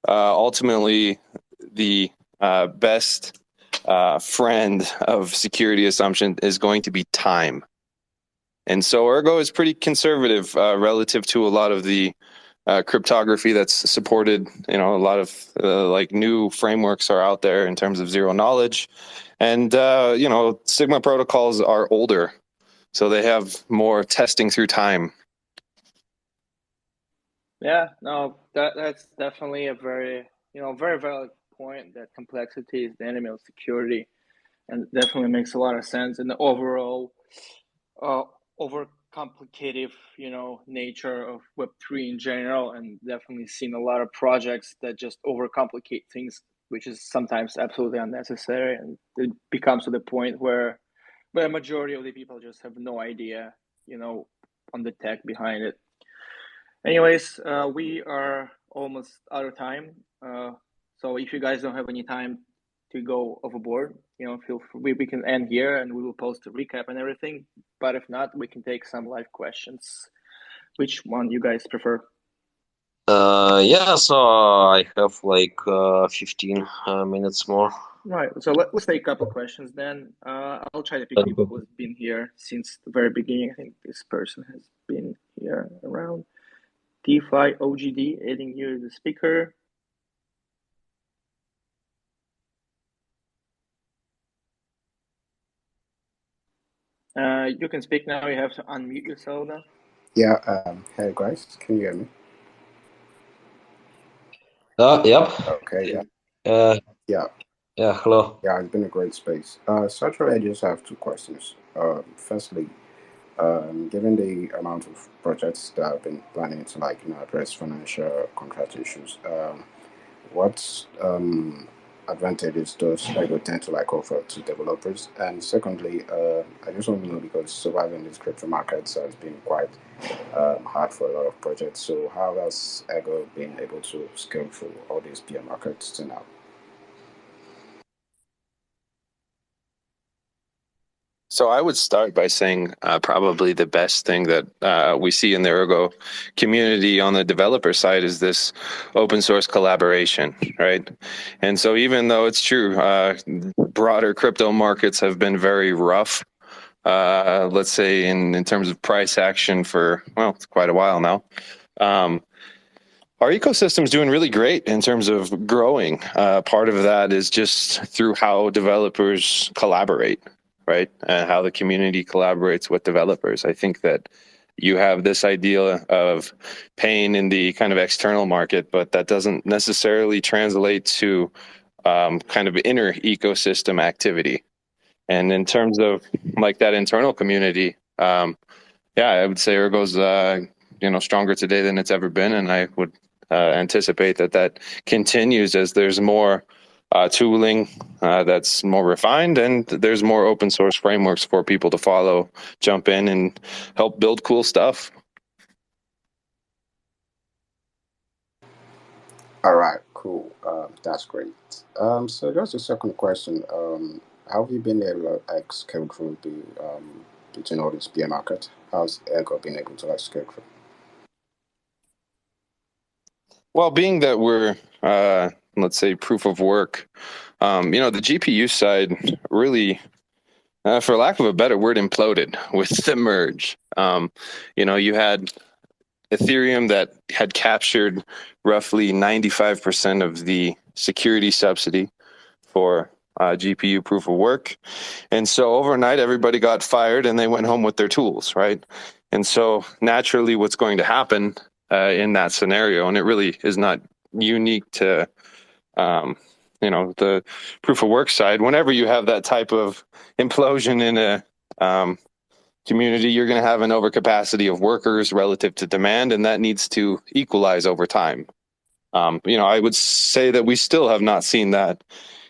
ultimately the best friend of security assumption is going to be time. And so Ergo is pretty conservative relative to a lot of the cryptography that's supported. You know, a lot of like new frameworks are out there in terms of zero knowledge. And, you know, Sigma protocols are older, so they have more testing through time. yeah, no, that's definitely a very very valid point that complexity is the enemy of security, and definitely makes a lot of sense in the overall uh, overcomplicated, nature of Web3 in general, and definitely seen a lot of projects that just overcomplicate things, which is sometimes absolutely unnecessary, and it becomes to the point where a majority of the people just have no idea, on the tech behind it. Anyways, we are almost out of time. So if you guys don't have any time to go overboard, feel free. We can end here and we will post a recap and everything. But if not, we can take some live questions. Which one you guys prefer? Yeah, so I have like 15 minutes more. Right. So let's take a couple questions then. I'll try to pick people who's been here since the very beginning. I think this person has been here around. DeFi OGD, adding you as a speaker. You can speak now. You have to unmute yourself now. Yeah, hey guys, can you hear me? Yep. Okay, yeah. Yeah. Yeah, hello. Yeah, it's been a great space. So actually, I just have two questions. Firstly, given the amount of projects that I've been planning to address financial contract issues, what advantages does Ergo tend to offer to developers? And secondly, I just want to know, because surviving these crypto markets has been quite hard for a lot of projects. So how has Ergo been able to scale through all these peer markets to now? So I would start by saying probably the best thing that we see in the Ergo community on the developer side is this open source collaboration, right? And so even though it's true, broader crypto markets have been very rough, let's say in terms of price action for, well, it's quite a while now. Our ecosystem is doing really great in terms of growing. Part of that is just through how developers collaborate, right? And how the community collaborates with developers. I think that you have this idea of pain in the kind of external market, but that doesn't necessarily translate to kind of inner ecosystem activity. And in terms of like that internal community, I would say Ergo's stronger today than it's ever been, and I would anticipate that continues as there's more tooling that's more refined, and there's more open source frameworks for people to follow, jump in, and help build cool stuff. All right, cool. That's great. So just a second question. How have you been able to like scale through between all this bear market? How's Ergo been able to like scale through? Well, being that we're let's say proof of work, the GPU side really, for lack of a better word, imploded with the merge. You had Ethereum that had captured roughly 95% of the security subsidy for GPU proof of work. And so overnight, everybody got fired and they went home with their tools, right? And so naturally, what's going to happen in that scenario, and it really is not unique to the proof of work side, whenever you have that type of implosion in a community, you're going to have an overcapacity of workers relative to demand, and that needs to equalize over time. I would say that we still have not seen that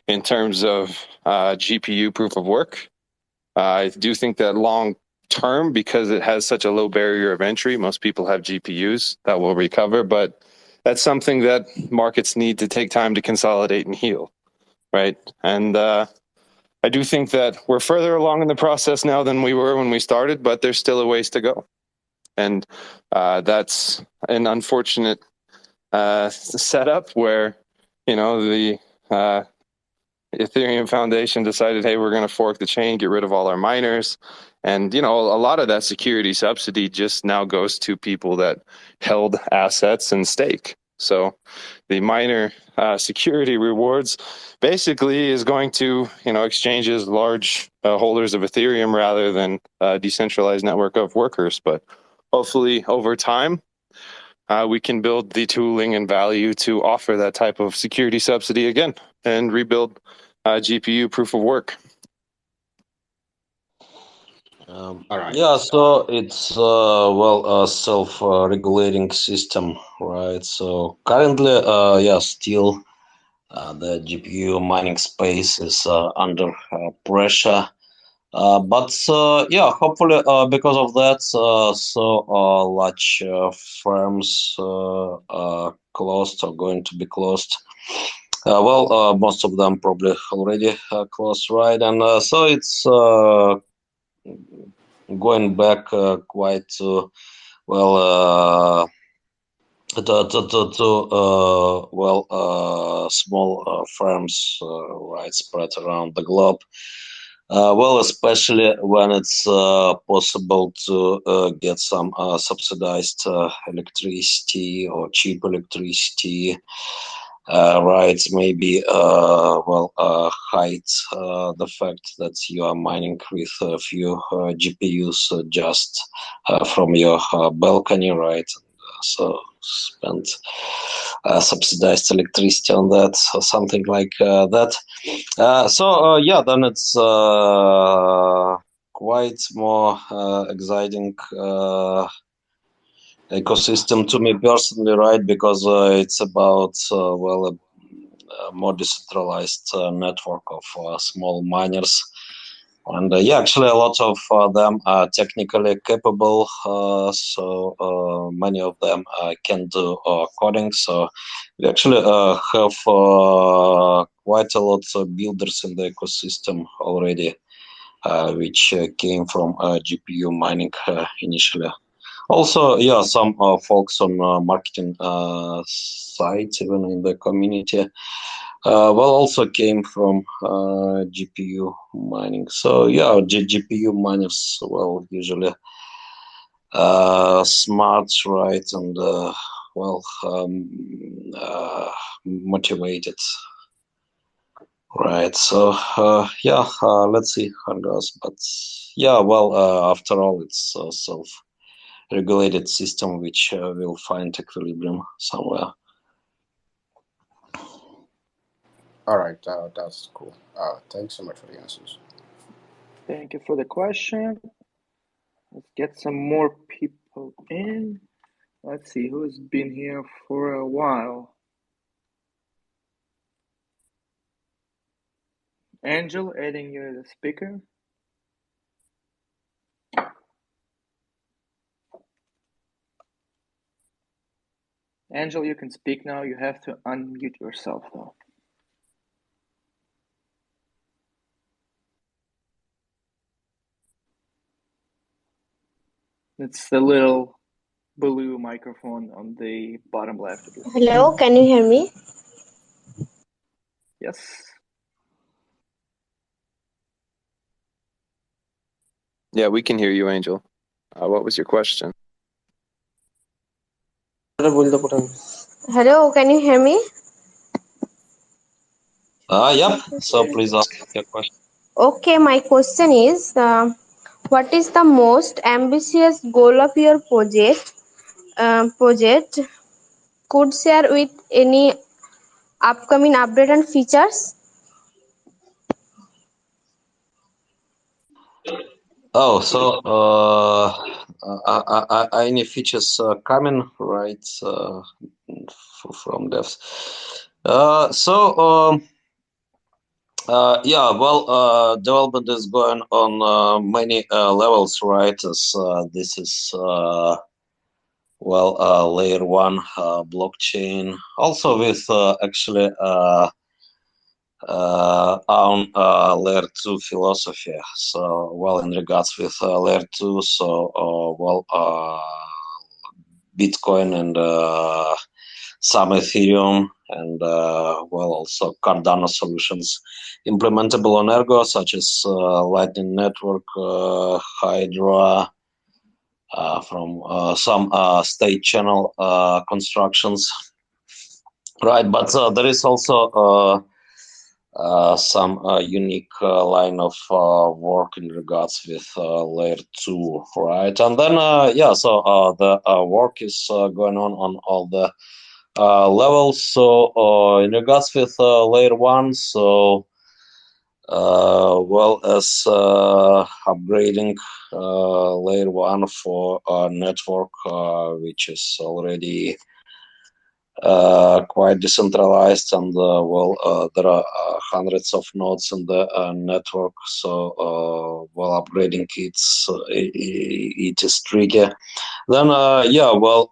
in terms of GPU proof of work. I do think that long term, because it has such a low barrier of entry, most people have GPUs that will recover, but that's something that markets need to take time to consolidate and heal, right? And I do think that we're further along in the process now than we were when we started, but there's still a ways to go. And that's an unfortunate setup where, the Ethereum Foundation decided, hey, we're going to fork the chain, get rid of all our miners. And, a lot of that security subsidy just now goes to people that held assets and stake. So the miner security rewards basically is going to, exchanges large holders of Ethereum rather than a decentralized network of workers. But hopefully over time, we can build the tooling and value to offer that type of security subsidy again and rebuild GPU proof of work. All right. Yeah, so it's a self-regulating system, right? So currently, still the GPU mining space is under pressure. But hopefully because of that, large firms are closed or going to be closed. Most of them probably already closed, right? And so it's going back quite well small firms, right, spread around the globe. Especially when it's possible to get some subsidized electricity or cheap electricity. Right, maybe hide the fact that you are mining with a few GPUs just from your balcony, right? So spend subsidized electricity on that or something like that. Then it's quite more exciting ecosystem to me personally, right? Because it's about a more decentralized network of small miners. And actually, a lot of them are technically capable, so many of them can do coding. So we actually have quite a lot of builders in the ecosystem already, which came from GPU mining initially. Also, some folks on marketing sites, even in the community, also came from GPU mining. So GPU miners, usually smart, right, and motivated, right. So let's see how it goes. But after all, it's a self-regulated system which will find equilibrium somewhere. All right. That's cool. Thanks so much for the answers. Thank you for the question. Let's get some more people in. Let's see who's been here for a while. Angel, adding you as a speaker. Angel, you can speak now. You have to unmute yourself though. It's the little blue microphone on the bottom left of your screen. Hello, can you hear me? Yes. Yeah, we can hear you, Angel. What was your question? Hello, can you hear me? Yep. So please ask your question. Okay, my question is, what is the most ambitious goal of your project? Could share with any upcoming update and features? Oh, so any features coming right from devs? Yeah, well, development is going on many levels, right? As this is layer one blockchain, also with actually on layer two philosophy. So, well, in regards with layer two, so Bitcoin and some Ethereum and also Cardano solutions implementable on Ergo, such as Lightning Network, Hydra, from some state channel constructions, right? But there is also some unique line of work in regards with layer two, right? And then the work is going on all the levels. So in regards with layer one, so as upgrading layer one for network, which is already quite decentralized, and there are hundreds of nodes in the network. So upgrading it is tricky. Then what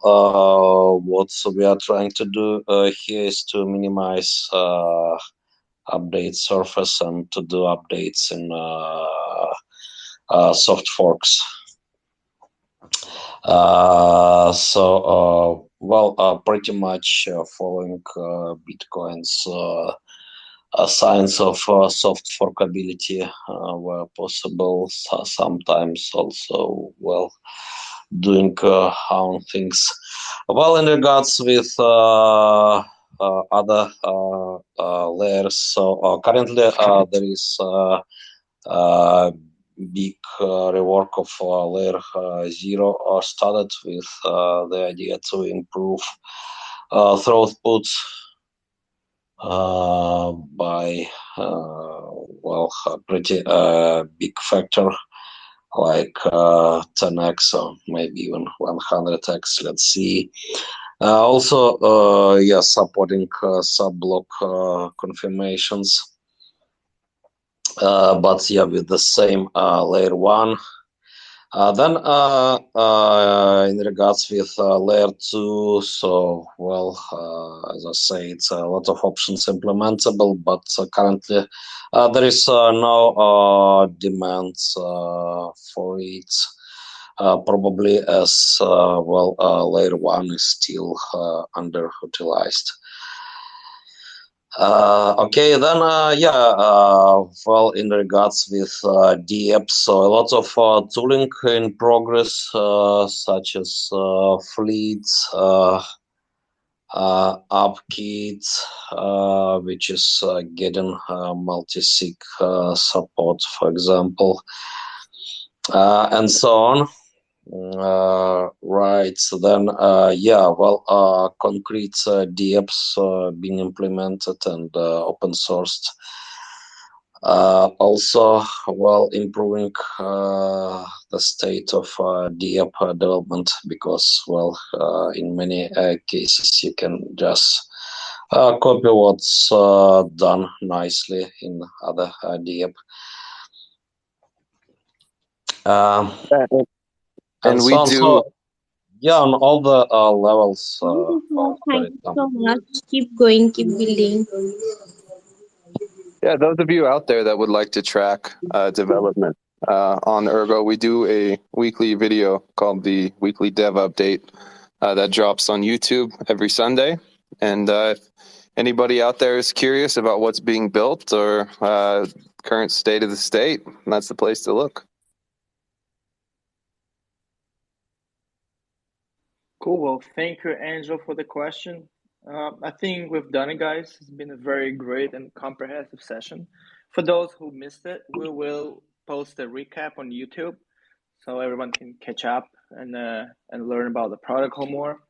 we are trying to do here is to minimize update surface and to do updates in soft forks. Pretty much following Bitcoin's signs of soft forkability where possible. Sometimes also doing own things. Well, in regards with other layers, so currently there is big rework of layer zero started with the idea to improve throughput by a pretty big factor, like 10x or maybe even 100x. Let's see. Also, supporting sub-block confirmations. But with the same layer one. Then in regards with layer two, so as I say, it's a lot of options implementable, but currently there is no demand for it. Probably as layer one is still underutilized. Okay, then in regards with DApps, so a lot of tooling in progress, such as fleets, AppKit, which is getting multi-sig support, for example, and so on. Right. So then, concrete DApps being implemented and open sourced. Also, well, improving the state of DApp development, because, well, in many cases you can just copy what's done nicely in other DApp. And And we so on. do. So, yeah, on all the levels. Thank you so much. Keep going, keep building. Yeah, those of you out there that would like to track development on Ergo, we do a weekly video called the Weekly Dev Update that drops on YouTube every Sunday. And if anybody out there is curious about what's being built or current state of the state, that's the place to look. Cool. Well, thank you, Angel, for the question. I think we've done it, guys. It's been a very great and comprehensive session. For those who missed it, we will post a recap on YouTube so everyone can catch up and learn about the protocol more.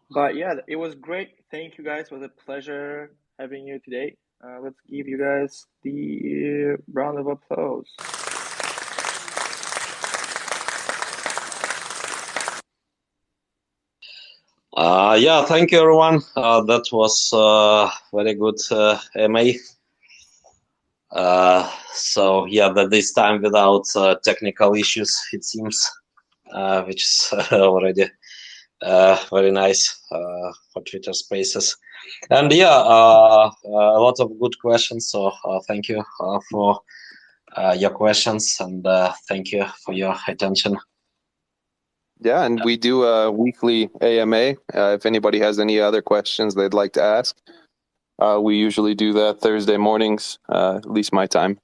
But yeah, it was great. Thank you, guys. It was a pleasure having you today. Let's give you guys the round of applause. Yeah, thank you, everyone. That was very good MA. So yeah, that this time without technical issues, it seems, which is already very nice for Twitter Spaces. And yeah, a lot of good questions. So thank you for your questions, and thank you for your attention. Yeah, and we do a weekly AMA. If anybody has any other questions they'd like to ask, we usually do that Thursday mornings, at least my time.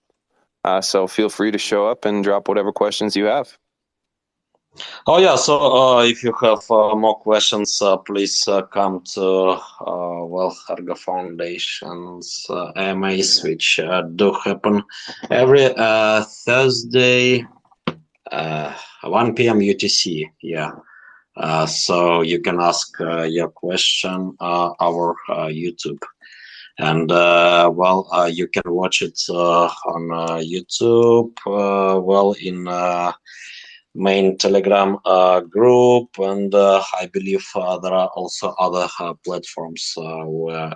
So feel free to show up and drop whatever questions you have. Oh yeah, so if you have more questions, please come to Ergo Foundation's AMAs, which do happen every Thursday, 1 p.m. UTC. Yeah. So you can ask your question our YouTube, and you can watch it on YouTube. In main Telegram group, and I believe there are also other platforms where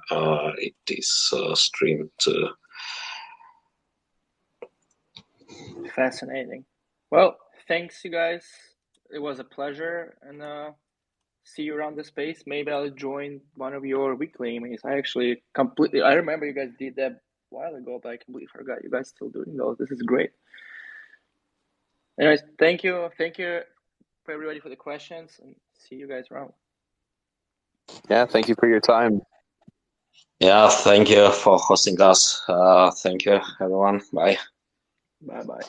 it is streamed. Fascinating. Well, thanks, you guys. It was a pleasure, and see you around the space. Maybe I'll join one of your weekly emails. I remember you guys did that a while ago, but I completely forgot you guys still doing those. This is great. Anyways, thank you for everybody for the questions, and see you guys around. Yeah, thank you for your time. Yeah, thank you for hosting us. Thank you, everyone. Bye. Bye.